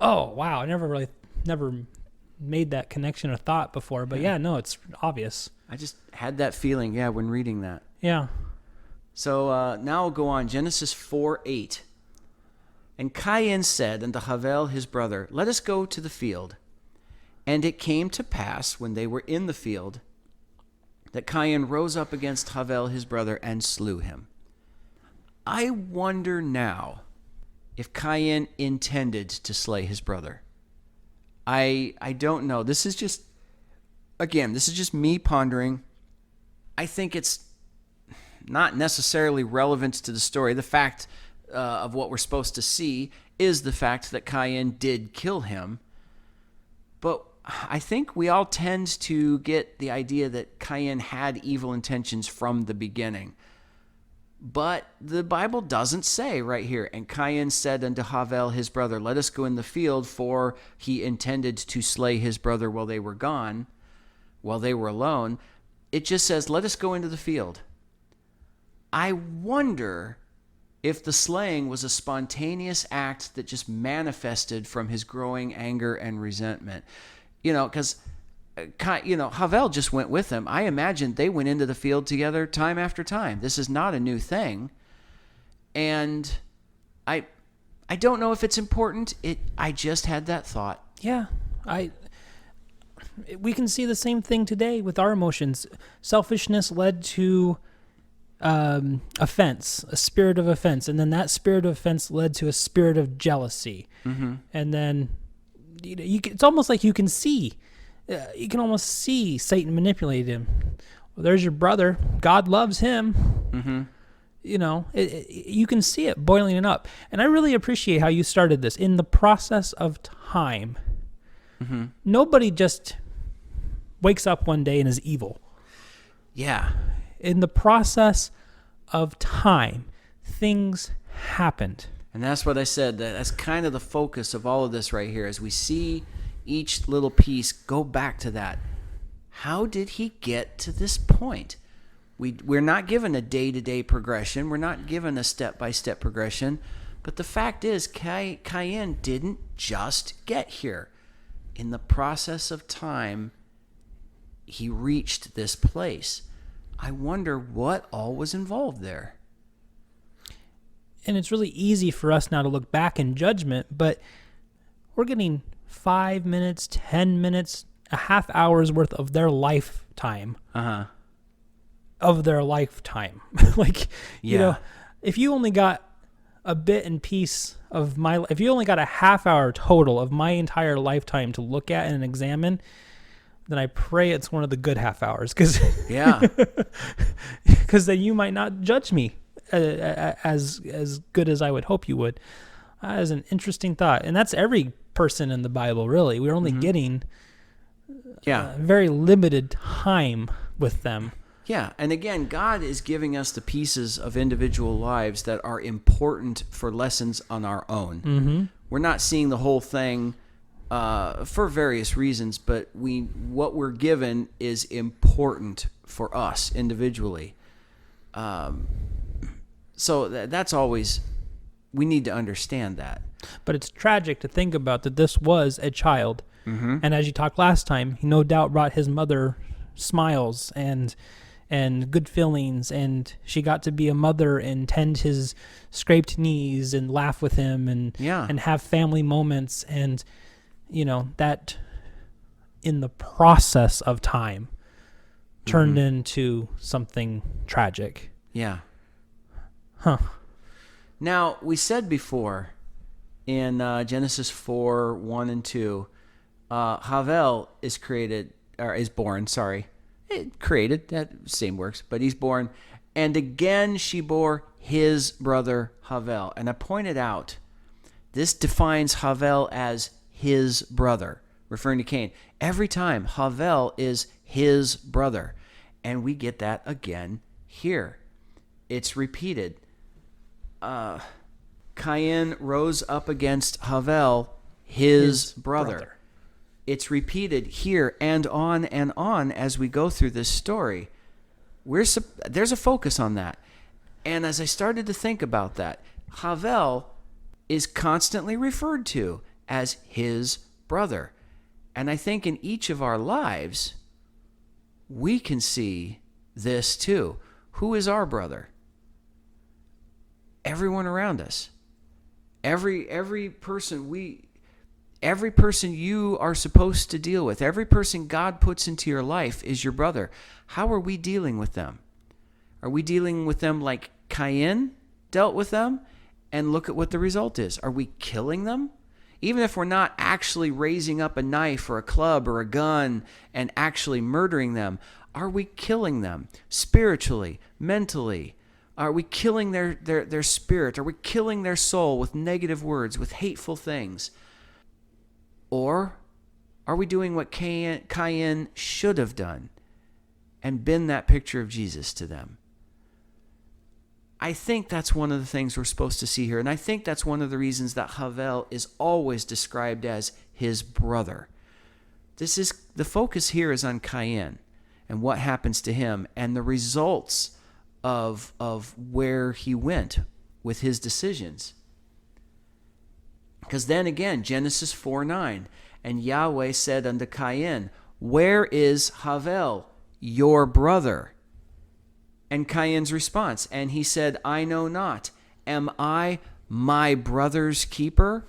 Oh, wow. I never made that connection or thought before, but yeah, no, it's obvious. I just had that feeling, when reading that. Yeah. So now I'll go on. Genesis 4:8. And Cain said unto Havel his brother, let us go to the field. And it came to pass, when they were in the field, that Cain rose up against Havel his brother and slew him. I wonder now if Cain intended to slay his brother. I don't know. This is just me pondering. I think it's not necessarily relevant to the story. The fact of what we're supposed to see is the fact that Cain did kill him. But I think we all tend to get the idea that Cain had evil intentions from the beginning. But the Bible doesn't say right here, and Cain said unto Havel his brother, let us go in the field, for he intended to slay his brother while they were gone, while they were alone. It just says, let us go into the field. I wonder if the slaying was a spontaneous act that just manifested from his growing anger and resentment. Because Havel just went with him. I imagine they went into the field together time after time. This is not a new thing. And I don't know if it's important. I just had that thought. Yeah. We can see the same thing today with our emotions. Selfishness led to offense, a spirit of offense. And then that spirit of offense led to a spirit of jealousy. Mm-hmm. And then it's almost like you can almost see Satan manipulate him. Well, there's your brother. God loves him. Mm-hmm. You can see it boiling it up. And I really appreciate how you started this. In the process of time, Nobody just wakes up one day and is evil. Yeah. In the process of time, things happened. And that's what I said. That's kind of the focus of all of this right here. As we see each little piece go back to that. How did he get to this point? We're not given a day-to-day progression. We're not given a step-by-step progression. But the fact is, Cain didn't just get here. In the process of time, he reached this place. I wonder what all was involved there. And it's really easy for us now to look back in judgment, but we're getting 5 minutes, 10 minutes, a half hour's worth of their lifetime. Of their lifetime. You know, if you only got a bit and piece of if you only got a half hour total of my entire lifetime to look at and examine, then I pray it's one of the good half hours. Because then you might not judge me as good as I would hope you would. That is an interesting thought. And that's every person in the Bible, really. We're only getting very limited time with them. Yeah, and again, God is giving us the pieces of individual lives that are important for lessons on our own. We're not seeing the whole thing for various reasons, but what we're given is important for us individually. So that's always, we need to understand that. But it's tragic to think about that this was a child. And as you talked last time, he no doubt brought his mother smiles and good feelings, and she got to be a mother and tend his scraped knees and laugh with him and have family moments, and that in the process of time turned into something tragic. Now, we said before in Genesis 4, 1 and 2, Havel is born. Created, that same works, but he's born. And again she bore his brother Havel. And I pointed out, this defines Havel as his brother, referring to Cain. Every time, Havel is his brother. And we get that again here. It's repeated. Cain rose up against Havel, his brother. It's repeated here and on as we go through this story. There's a focus on that. And as I started to think about that, Havel is constantly referred to as his brother. And I think in each of our lives, we can see this too. Who is our brother? Everyone around us. Every person you are supposed to deal with, every person God puts into your life is your brother. How are we dealing with them? Are we dealing with them like Cain dealt with them? And look at what the result is. Are we killing them? Even if we're not actually raising up a knife or a club or a gun and actually murdering them, are we killing them spiritually, mentally? Are we killing their spirit? Are we killing their soul with negative words, with hateful things? Or are we doing what Cain should have done and been that picture of Jesus to them? I think that's one of the things we're supposed to see here. And I think that's one of the reasons that Havel is always described as his brother. The focus here is on Cain and what happens to him and the results of where he went with his decisions. Because then again, Genesis 4:9, and Yahweh said unto Cain, where is Havel, your brother? And Cain's response, and he said, I know not. Am I my brother's keeper?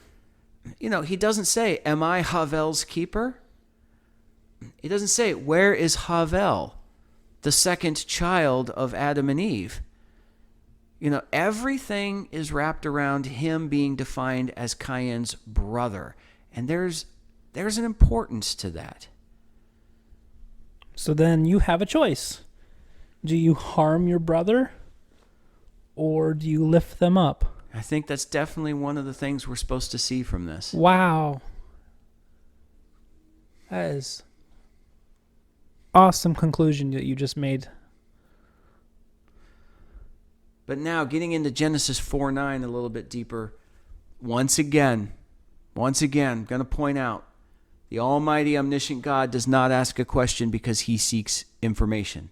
He doesn't say, am I Havel's keeper? He doesn't say, where is Havel, the second child of Adam and Eve? Everything is wrapped around him being defined as Cain's brother. And there's an importance to that. So then you have a choice. Do you harm your brother or do you lift them up? I think that's definitely one of the things we're supposed to see from this. Wow. That is awesome conclusion that you just made. But now, getting into Genesis 4:9 a little bit deeper, once again, I'm going to point out, the Almighty Omniscient God does not ask a question because he seeks information.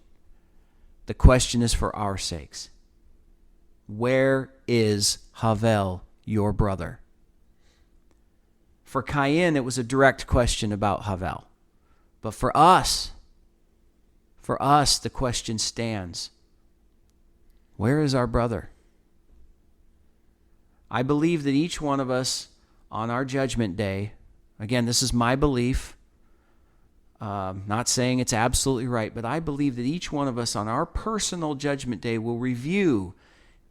The question is for our sakes. Where is Havel, your brother? For Cain, it was a direct question about Havel. But for us, the question stands. Where is our brother? I believe that each one of us on our judgment day, again, this is my belief, not saying it's absolutely right, but I believe that each one of us on our personal judgment day will review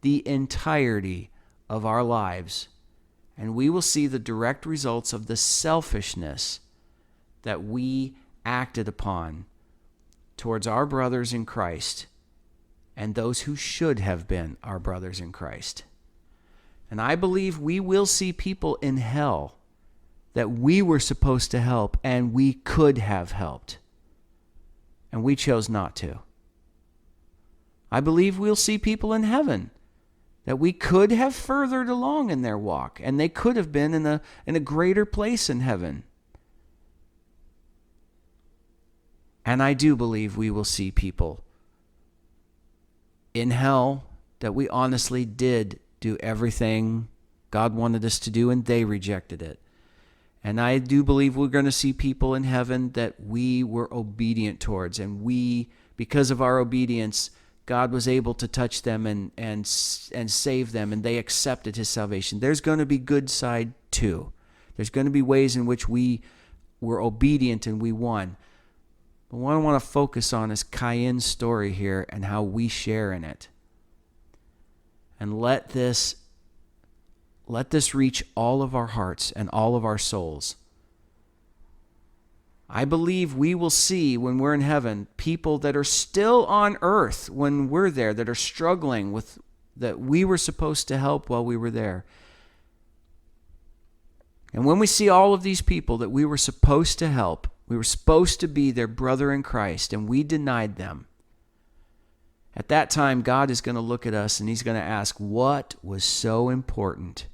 the entirety of our lives, and we will see the direct results of the selfishness that we acted upon towards our brothers in Christ and those who should have been our brothers in Christ. And I believe we will see people in hell that we were supposed to help and we could have helped, and we chose not to. I believe we'll see people in heaven that we could have furthered along in their walk, and they could have been in a greater place in heaven. And I do believe we will see people in hell that we honestly did do everything God wanted us to do, and they rejected it. And I do believe we're going to see people in heaven that we were obedient towards, and we, because of our obedience, God was able to touch them and save them, and they accepted his salvation. There's going to be good side too. There's going to be ways in which we were obedient and we won. But what I want to focus on is Cain's story here and how we share in it. And let this reach all of our hearts and all of our souls. I believe we will see when we're in heaven people that are still on earth when we're there, that are struggling with, that we were supposed to help while we were there. And when we see all of these people that we were supposed to help, we were supposed to be their brother in Christ, and we denied them, at that time, God is going to look at us and he's going to ask, what was so important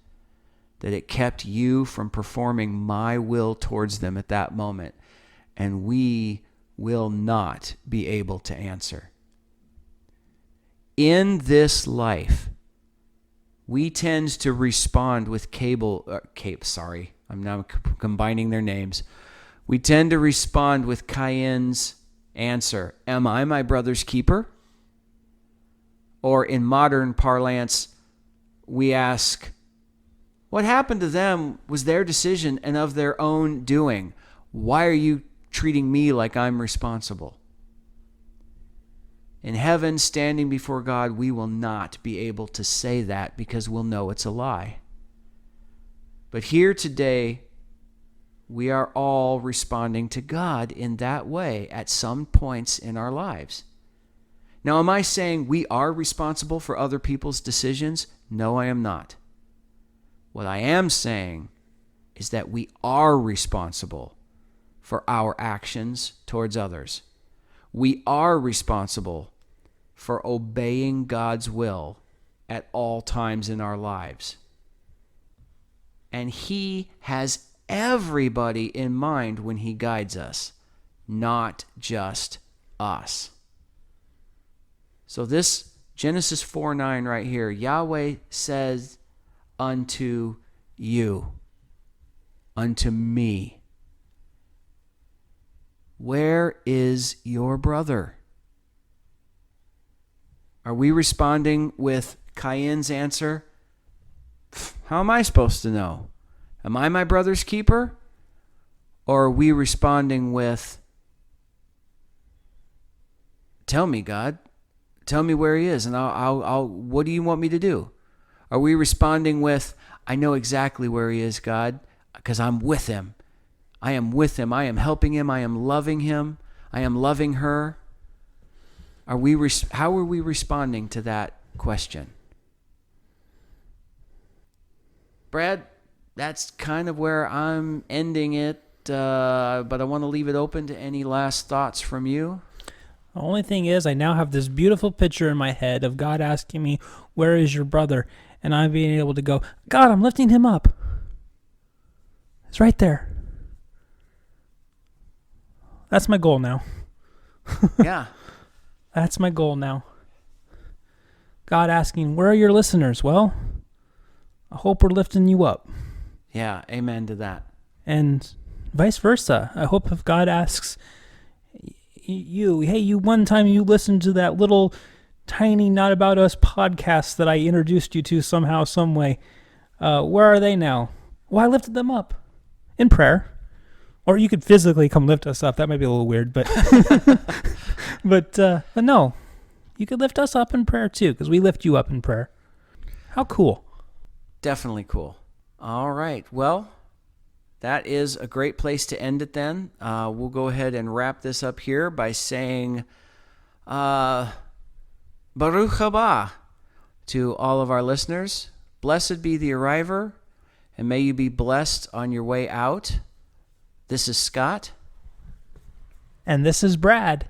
that it kept you from performing my will towards them at that moment? And we will not be able to answer. In this life, we tend to respond with I'm now combining their names. We tend to respond with Cain's answer, am I my brother's keeper? Or in modern parlance, we ask, what happened to them was their decision and of their own doing. Why are you treating me like I'm responsible? In heaven, standing before God, we will not be able to say that because we'll know it's a lie. But here today, we are all responding to God in that way at some points in our lives. Now, am I saying we are responsible for other people's decisions? No, I am not. What I am saying is that we are responsible for our actions towards others. We are responsible for obeying God's will at all times in our lives. And he has everybody in mind when he guides us, not just us. So this Genesis 4:9 right here, Yahweh says unto you, unto me, where is your brother? Are we responding with Cain's answer? How am I supposed to know? Am I my brother's keeper? Or are we responding with, tell me, God. Tell me where he is, and I'll. What do you want me to do? Are we responding with, I know exactly where he is, God, because I'm with him. I am with him. I am helping him. I am loving him. I am loving her. How are we responding to that question? Brad, that's kind of where I'm ending it. I want to leave it open to any last thoughts from you. The only thing is, I now have this beautiful picture in my head of God asking me, "Where is your brother?" And I'm being able to go, "God, I'm lifting him up. It's right there." That's my goal now. Yeah. That's my goal now. God asking, "Where are your listeners?" Well, I hope we're lifting you up. Yeah, amen to that. And vice versa. I hope if God asks you, "Hey, you one time you listened to that little tiny Not About Us podcast that I introduced you to somehow, some way. Where are they now?" Well, I lifted them up in prayer. Or you could physically come lift us up. That might be a little weird, but but no. You could lift us up in prayer too, because we lift you up in prayer. How cool. Definitely cool. All right. Well, that is a great place to end it then. We'll go ahead and wrap this up here by saying Baruch haba to all of our listeners. Blessed be the arriver, and may you be blessed on your way out. This is Scott. And this is Brad.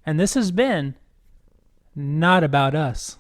And this has been Not About Us.